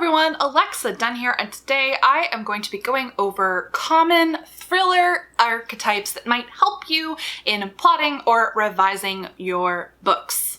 everyone, Alexa Donne here, and today I am going to be going over common thriller archetypes that might help you in plotting or revising your books.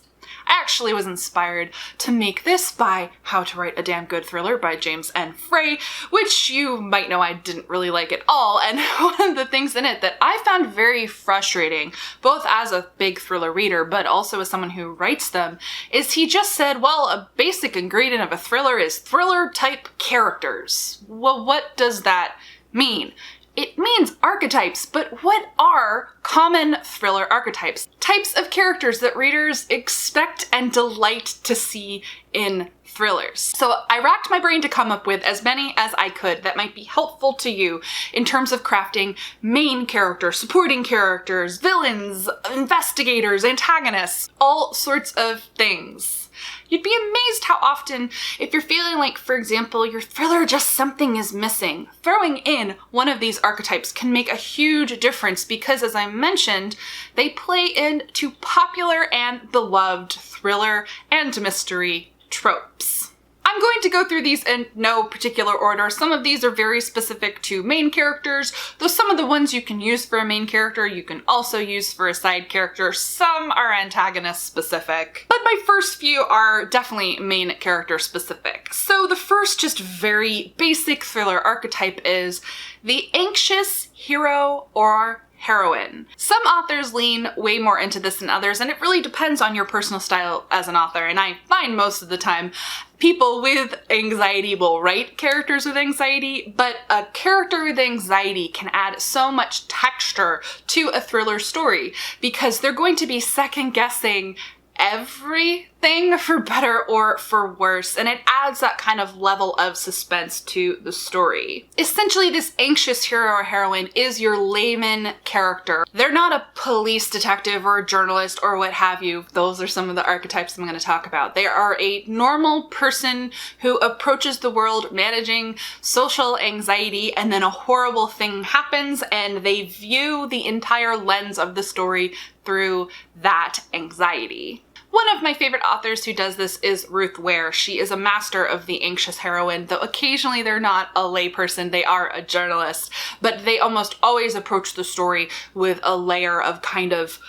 I actually was inspired to make this by How to Write a Damn Good Thriller by James N. Frey, which you might know I didn't really like at all, and one of the things in it that I found very frustrating, both as a big thriller reader, but also as someone who writes them, is he just said, well, a basic ingredient of a thriller is thriller-type characters. Well, what does that mean? It means archetypes, but what are common thriller archetypes? Types of characters that readers expect and delight to see in thrillers. So I racked my brain to come up with as many as I could that might be helpful to you in terms of crafting main characters, supporting characters, villains, investigators, antagonists, all sorts of things. You'd be amazed how often, if you're feeling like, for example, your thriller just something is missing, throwing in one of these archetypes can make a huge difference because, as I mentioned, they play into popular and beloved thriller and mystery tropes. I'm going to go through these in no particular order. Some of these are very specific to main characters, though some of the ones you can use for a main character you can also use for a side character. Some are antagonist specific, but my first few are definitely main character specific. So the first just very basic thriller archetype is the anxious hero or heroine. Some authors lean way more into this than others, and it really depends on your personal style as an author, and I find most of the time people with anxiety will write characters with anxiety, but a character with anxiety can add so much texture to a thriller story because they're going to be second-guessing everything for better or for worse, and it adds that kind of level of suspense to the story. Essentially, this anxious hero or heroine is your layman character. They're not a police detective or a journalist or what have you. Those are some of the archetypes I'm going to talk about. They are a normal person who approaches the world managing social anxiety, and then a horrible thing happens and they view the entire lens of the story through that anxiety. One of my favorite authors who does this is Ruth Ware. She is a master of the anxious heroine, though occasionally they're not a layperson, they are a journalist, but they almost always approach the story with a layer of kind of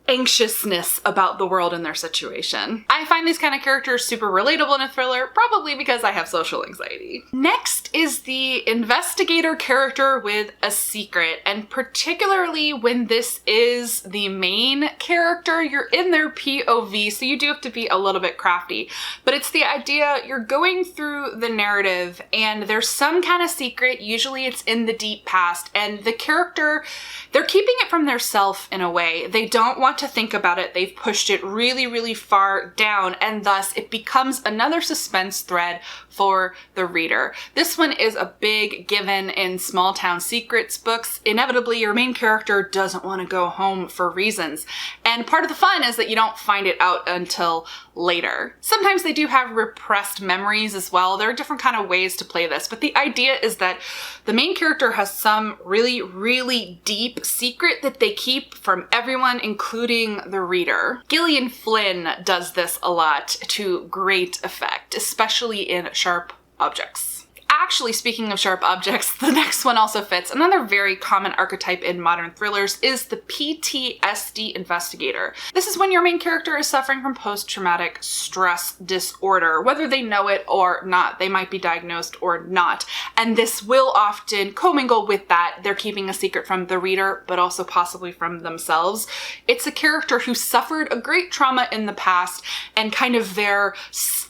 anxiousness about the world and their situation. I find these kind of characters super relatable in a thriller, probably because I have social anxiety. Next is the investigator character with a secret, and particularly when this is the main character, you're in their POV, so you do have to be a little bit crafty. But it's the idea you're going through the narrative and there's some kind of secret, usually it's in the deep past, and the character, they're keeping it from their self in a way. They don't want to think about it. They've pushed it really, really far down, and thus it becomes another suspense thread for the reader. This one is a big given in small town secrets books. Inevitably, your main character doesn't want to go home for reasons, and part of the fun is that you don't find it out until later. Sometimes they do have repressed memories as well. There are different kind of ways to play this, but the idea is that the main character has some really, really deep secret that they keep from everyone, including the reader. Gillian Flynn does this a lot to great effect, especially in Sharp Objects. Actually, speaking of sharp objects, the next one also fits. Another very common archetype in modern thrillers is the PTSD investigator. This is when your main character is suffering from post-traumatic stress disorder. Whether they know it or not, they might be diagnosed or not. And this will often commingle with that. They're keeping a secret from the reader, but also possibly from themselves. It's a character who suffered a great trauma in the past, and kind of their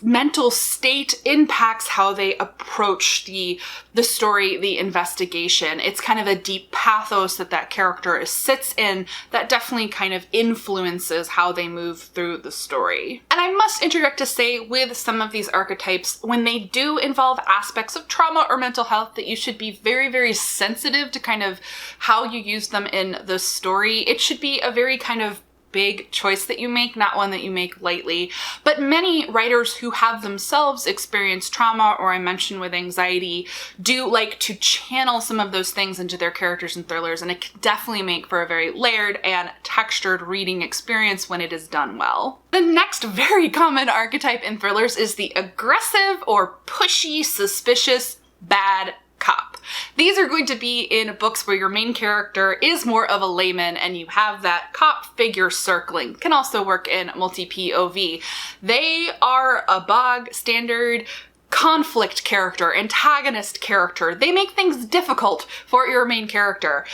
mental state impacts how they approach the story, the investigation. It's kind of a deep pathos that character sits in that definitely kind of influences how they move through the story. And I must interject to say, with some of these archetypes, when they do involve aspects of trauma or mental health, that you should be very, very sensitive to kind of how you use them in the story. It should be a very kind of big choice that you make, not one that you make lightly. But many writers who have themselves experienced trauma, or I mentioned with anxiety, do like to channel some of those things into their characters and thrillers, and it can definitely make for a very layered and textured reading experience when it is done well. The next very common archetype in thrillers is the aggressive or pushy, suspicious, bad cop. These are going to be in books where your main character is more of a layman and you have that cop figure circling. Can also work in multi-POV. They are a bog standard conflict character, antagonist character. They make things difficult for your main character.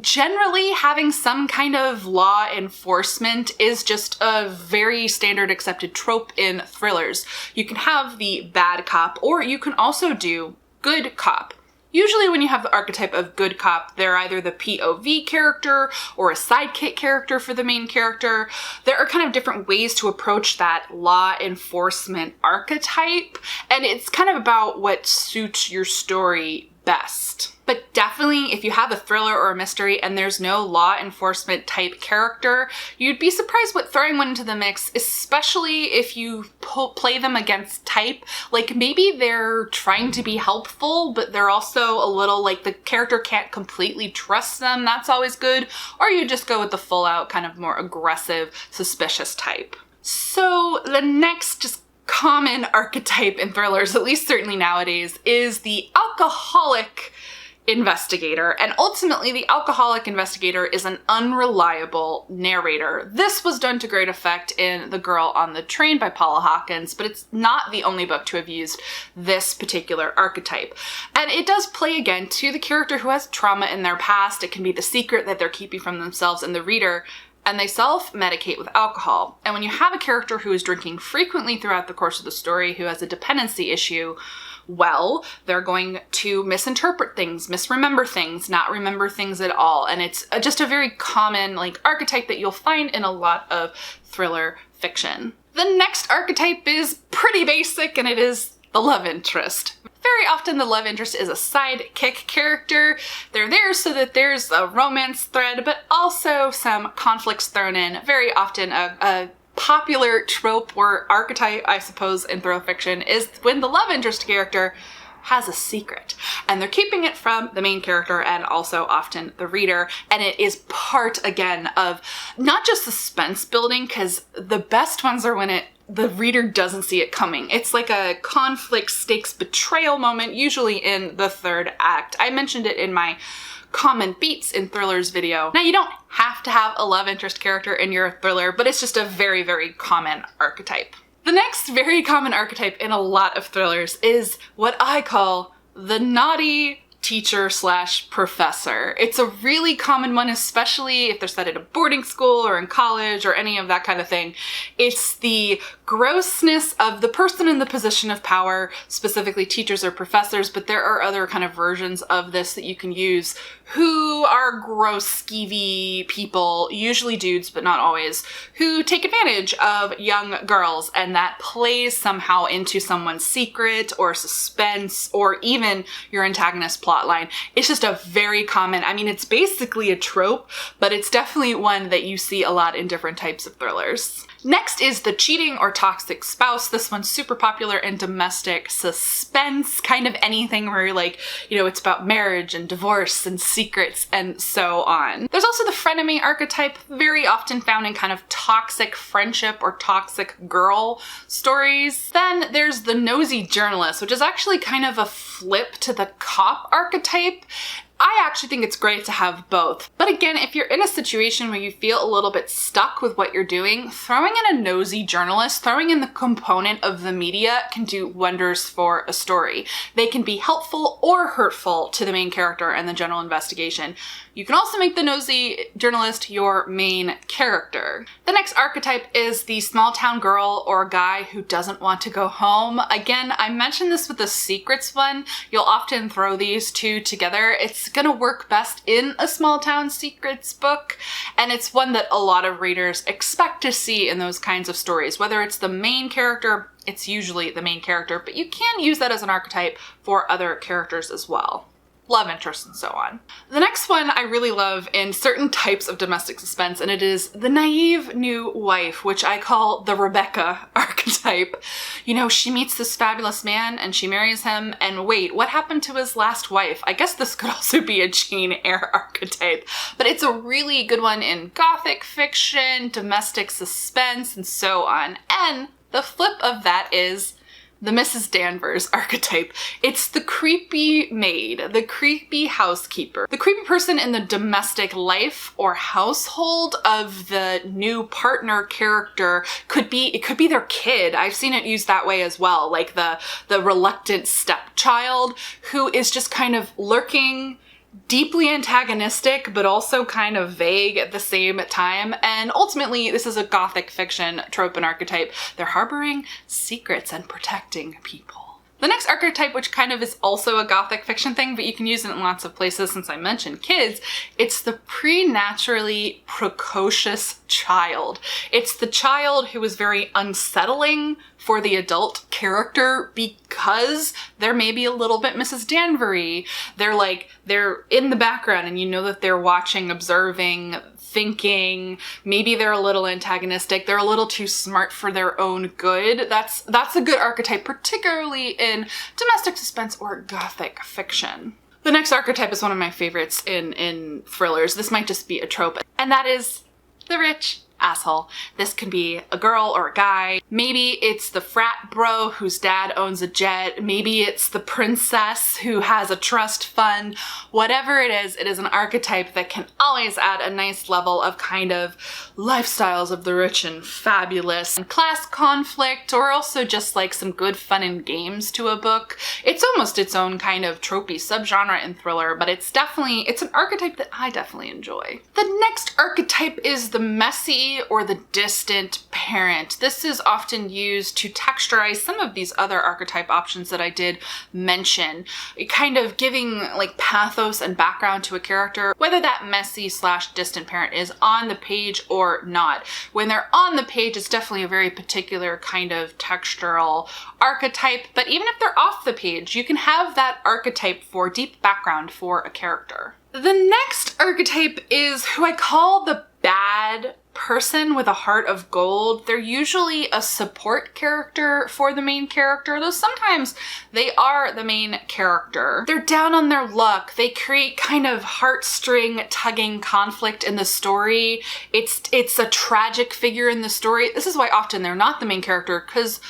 Generally, having some kind of law enforcement is just a very standard accepted trope in thrillers. You can have the bad cop, or you can also do good cop. Usually when you have the archetype of good cop, they're either the POV character or a sidekick character for the main character. There are kind of different ways to approach that law enforcement archetype, and it's kind of about what suits your story best. But definitely, if you have a thriller or a mystery and there's no law enforcement type character, you'd be surprised what throwing one into the mix, especially if you play them against type. Like maybe they're trying to be helpful, but they're also a little like the character can't completely trust them. That's always good. Or you just go with the full out kind of more aggressive, suspicious type. So the next just common archetype in thrillers, at least certainly nowadays, is the alcoholic investigator. And ultimately, the alcoholic investigator is an unreliable narrator. This was done to great effect in The Girl on the Train by Paula Hawkins, but it's not the only book to have used this particular archetype. And it does play again to the character who has trauma in their past. It can be the secret that they're keeping from themselves and the reader, and they self-medicate with alcohol. And when you have a character who is drinking frequently throughout the course of the story, who has a dependency issue, well, they're going to misinterpret things, misremember things, not remember things at all. And it's just a very common like archetype that you'll find in a lot of thriller fiction. The next archetype is pretty basic, and it is the love interest. Very often the love interest is a sidekick character. They're there so that there's a romance thread, but also some conflicts thrown in. Very often a popular trope or archetype, I suppose, in thriller fiction is when the love interest character has a secret and they're keeping it from the main character and also often the reader. And it is part, again, of not just suspense building, because the best ones are when the reader doesn't see it coming. It's like a conflict, stakes, betrayal moment, usually in the third act. I mentioned it in my common beats in thrillers video. Now, you don't have to have a love interest character in your thriller, but it's just a very, very common archetype. The next very common archetype in a lot of thrillers is what I call the naughty teacher slash professor. It's a really common one, especially if they're set at a boarding school or in college or any of that kind of thing. It's the grossness of the person in the position of power, specifically teachers or professors, but there are other kind of versions of this that you can use, who are gross, skeevy people, usually dudes, but not always, who take advantage of young girls, and that plays somehow into someone's secret or suspense or even your antagonist plotline. It's just a very common, I mean, it's basically a trope, but it's definitely one that you see a lot in different types of thrillers. Next is the cheating or toxic spouse. This one's super popular in domestic suspense, kind of anything where you're like, you know, it's about marriage and divorce and secrets and so on. There's also the frenemy archetype, very often found in kind of toxic friendship or toxic girl stories. Then there's the nosy journalist, which is actually kind of a flip to the cop archetype. I actually think it's great to have both. But again, if you're in a situation where you feel a little bit stuck with what you're doing, throwing in a nosy journalist, throwing in the component of the media can do wonders for a story. They can be helpful or hurtful to the main character and the general investigation. You can also make the nosy journalist your main character. The next archetype is the small town girl or guy who doesn't want to go home. Again, I mentioned this with the secrets one. You'll often throw these two together. It's gonna work best in a small town secrets book, and it's one that a lot of readers expect to see in those kinds of stories. Whether it's the main character, it's usually the main character, but you can use that as an archetype for other characters as well. love interest, and so on. The next one I really love in certain types of domestic suspense, and it is the naive new wife, which I call the Rebecca archetype. You know, she meets this fabulous man and she marries him, and wait, what happened to his last wife? I guess this could also be a Jane Eyre archetype, but it's a really good one in Gothic fiction, domestic suspense, and so on. And the flip of that is the Mrs. Danvers archetype. It's the creepy maid, the creepy housekeeper, the creepy person in the domestic life or household of the new partner character. It could be their kid. I've seen it used that way as well, like the reluctant stepchild who is just kind of lurking, deeply antagonistic, but also kind of vague at the same time. And ultimately, this is a Gothic fiction trope and archetype. They're harboring secrets and protecting people. The next archetype, which kind of is also a Gothic fiction thing, but you can use it in lots of places since I mentioned kids, it's the preternaturally precocious child. It's the child who is very unsettling for the adult character because they're maybe a little bit Mrs. Danvery. They're in the background and you know that they're watching, observing, thinking. Maybe they're a little antagonistic. They're a little too smart for their own good. That's a good archetype, particularly in domestic suspense or Gothic fiction. The next archetype is one of my favorites in thrillers. This might just be a trope, and that is the rich asshole. This can be a girl or a guy. Maybe it's the frat bro whose dad owns a jet. Maybe it's the princess who has a trust fund. Whatever it is an archetype that can always add a nice level of kind of lifestyles of the rich and fabulous and class conflict, or also just like some good fun and games to a book. It's almost its own kind of tropey subgenre in thriller, but it's an archetype that I definitely enjoy. The next archetype is the messy or the distant parent. This is often used to texturize some of these other archetype options that I did mention, kind of giving like pathos and background to a character, whether that messy/distant parent is on the page or not. When they're on the page, it's definitely a very particular kind of textural archetype, but even if they're off the page, you can have that archetype for deep background for a character. The next archetype is who I call the bad person with a heart of gold. They're usually a support character for the main character, though sometimes they are the main character. They're down on their luck. They create kind of heartstring tugging conflict in the story. It's a tragic figure in the story. This is why often they're not the main character, because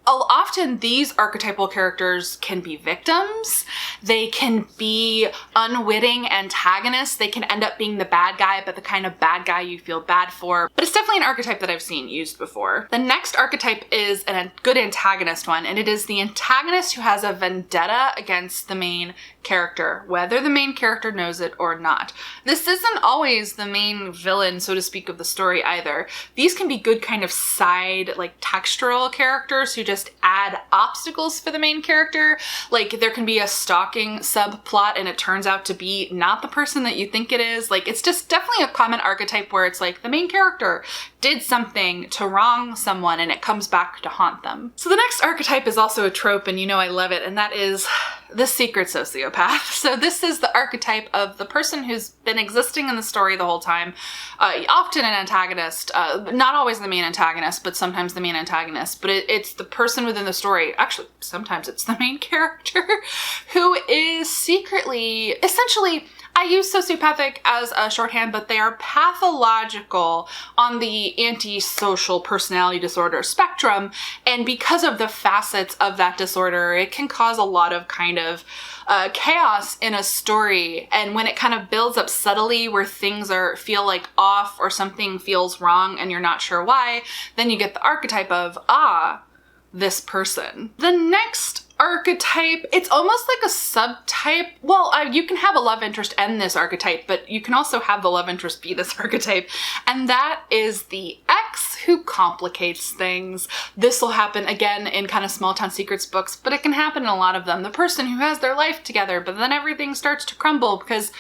often these archetypal characters can be victims. They can be unwitting antagonists. They can end up being the bad guy, but the kind of bad guy you feel bad for. But it's definitely an archetype that I've seen used before. The next archetype is a good antagonist one, and it is the antagonist who has a vendetta against the main character, whether the main character knows it or not. This isn't always the main villain, so to speak, of the story either. These can be good kind of side, like textural characters who just add obstacles for the main character. Like there can be a stalking subplot and it turns out to be not the person that you think it is. Like it's just definitely a common archetype where it's like the main character did something to wrong someone and it comes back to haunt them. So the next archetype is also a trope, and you know I love it, and that is the secret sociopath. So this is the archetype of the person who's been existing in the story the whole time, often an antagonist, not always the main antagonist, but sometimes the main antagonist, but it's the person within the story, actually sometimes it's the main character, who is secretly, essentially, I use sociopathic as a shorthand, but they are pathological on the antisocial personality disorder spectrum. And because of the facets of that disorder, it can cause a lot of kind of chaos in a story. And when it kind of builds up subtly where things feel like off or something feels wrong and you're not sure why, then you get the archetype of, this person. The next archetype, it's almost like a subtype. Well, you can have a love interest and this archetype, but you can also have the love interest be this archetype, and that is the ex who complicates things. This will happen again in kind of small town secrets books, but it can happen in a lot of them. The person who has their life together, but then everything starts to crumble because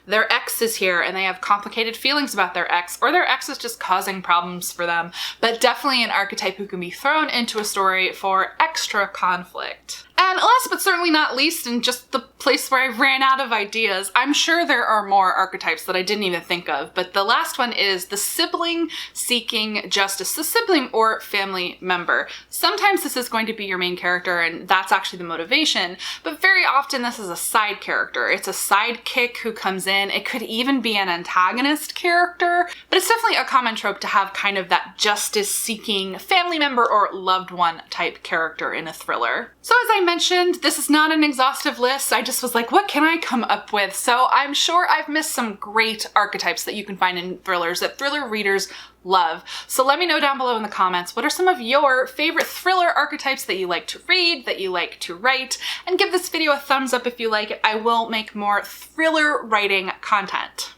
their ex is here and they have complicated feelings about their ex, or their ex is just causing problems for them. But definitely an archetype who can be thrown into a story for extra conflict. And last but certainly not least, and just the place where I ran out of ideas. I'm sure there are more archetypes that I didn't even think of, but the last one is the sibling seeking justice, the sibling or family member. Sometimes this is going to be your main character and that's actually the motivation, but very often this is a side character. It's a sidekick who comes in. It could even be an antagonist character, but it's definitely a common trope to have kind of that justice seeking family member or loved one type character in a thriller. So as I mentioned, this is not an exhaustive list. I just was like, what can I come up with? So I'm sure I've missed some great archetypes that you can find in thrillers that thriller readers love. So let me know down below in the comments, what are some of your favorite thriller archetypes that you like to read, that you like to write, and give this video a thumbs up if you like it. I will make more thriller writing content.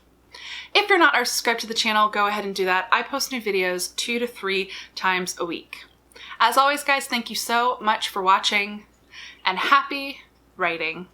If you're not subscribed to the channel, go ahead and do that. I post new videos 2 to 3 times a week. As always, guys, thank you so much for watching, and happy writing.